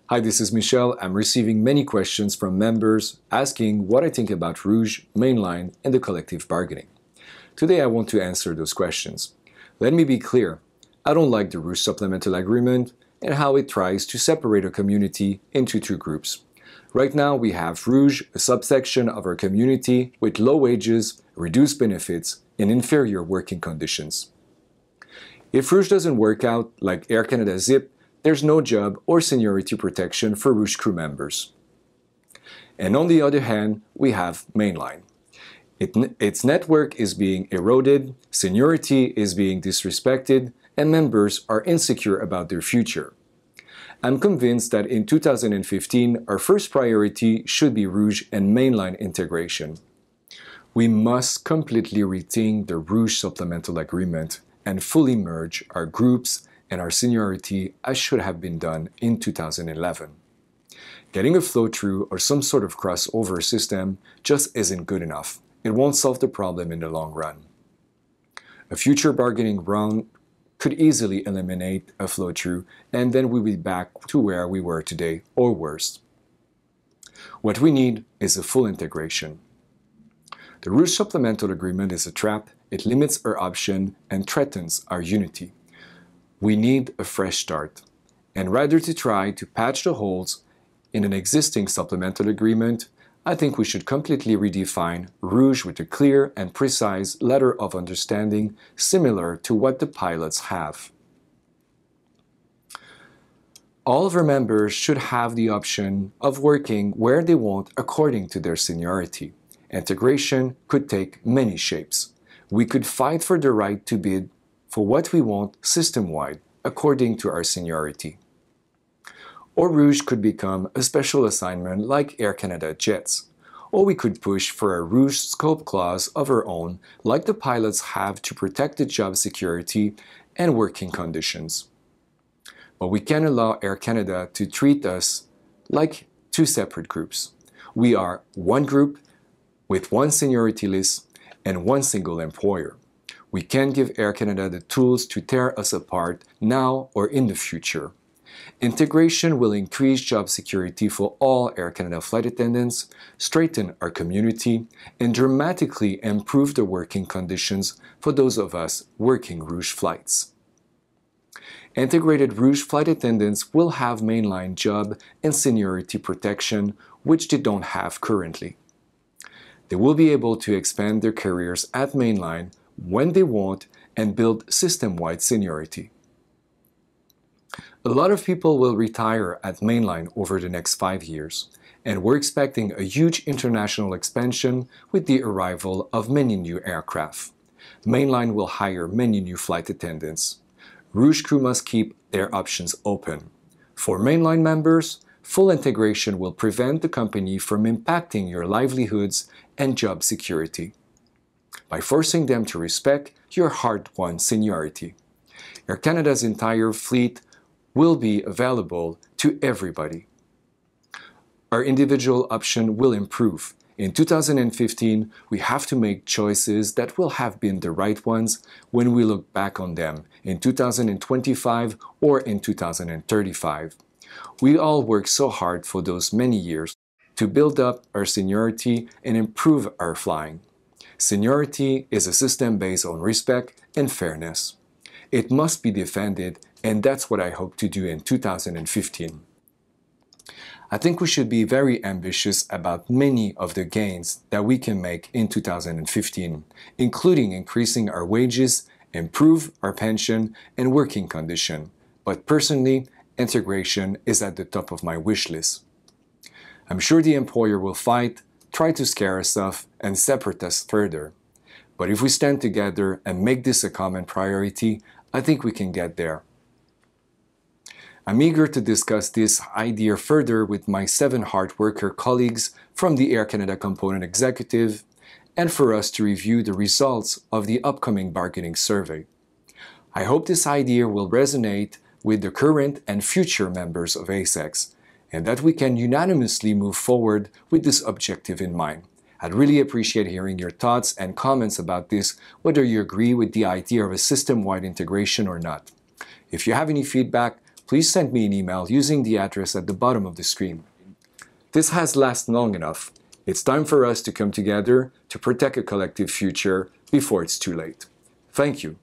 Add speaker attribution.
Speaker 1: Hi, this is Michel. I'm receiving many questions from members asking what I think about Rouge, Mainline, and the collective bargaining. Today I want to answer those questions. Let me be clear. I don't like the Rouge supplemental agreement and how it tries to separate a community into two groups. Right now we have Rouge, a subsection of our community with low wages, reduced benefits, and inferior working conditions. If Rouge doesn't work out, like Air Canada Zip, there's no job or seniority protection for Rouge crew members. And on the other hand, we have Mainline. Its network is being eroded, seniority is being disrespected, and members are insecure about their future. I'm convinced that in 2015, our first priority should be Rouge and Mainline integration. We must completely rethink the Rouge supplemental agreement and fully merge our groups and our seniority as should have been done in 2011. Getting a flow-through or some sort of crossover system just isn't good enough. It won't solve the problem in the long run. A future bargaining round could easily eliminate a flow-through, and then we'll be back to where we were today, or worse. What we need is a full integration. The Rouge supplemental agreement is a trap. It limits our option and threatens our unity. We need a fresh start, and rather to try to patch the holes in an existing supplemental agreement, I think we should completely redefine Rouge with a clear and precise letter of understanding similar to what the pilots have. All of our members should have the option of working where they want according to their seniority. Integration could take many shapes. We could fight for the right to bid for what we want system-wide, according to our seniority. Or Rouge could become a special assignment like Air Canada jets. Or we could push for a Rouge scope clause of our own, like the pilots have to protect the job security and working conditions. But we can't allow Air Canada to treat us like two separate groups. We are one group with one seniority list and one single employer. We can't give Air Canada the tools to tear us apart now or in the future. Integration will increase job security for all Air Canada flight attendants, strengthen our community, and dramatically improve the working conditions for those of us working Rouge flights. Integrated Rouge flight attendants will have mainline job and seniority protection, which they don't have currently. They will be able to expand their careers at Mainline when they want and build system-wide seniority. A lot of people will retire at Mainline over the next 5 years, and we're expecting a huge international expansion with the arrival of many new aircraft. Mainline will hire many new flight attendants. Rouge crew must keep their options open. For Mainline members, full integration will prevent the company from impacting your livelihoods and job security by forcing them to respect your hard-won seniority. Air Canada's entire fleet will be available to everybody. Our individual option will improve. In 2015, we have to make choices that will have been the right ones when we look back on them in 2025 or in 2035. We all worked so hard for those many years to build up our seniority and improve our flying. Seniority is a system based on respect and fairness. It must be defended, and that's what I hope to do in 2015. I think we should be very ambitious about many of the gains that we can make in 2015, including increasing our wages, improve our pension and working condition. But personally, integration is at the top of my wish list. I'm sure the employer will fight, try to scare us off, and separate us further. But if we stand together and make this a common priority, I think we can get there. I'm eager to discuss this idea further with my 7 hard worker colleagues from the Air Canada Component Executive, and for us to review the results of the upcoming bargaining survey. I hope this idea will resonate with the current and future members of ASEX, and that we can unanimously move forward with this objective in mind. I'd really appreciate hearing your thoughts and comments about this, whether you agree with the idea of a system-wide integration or not. If you have any feedback, please send me an email using the address at the bottom of the screen. This has lasted long enough. It's time for us to come together to protect a collective future before it's too late. Thank you.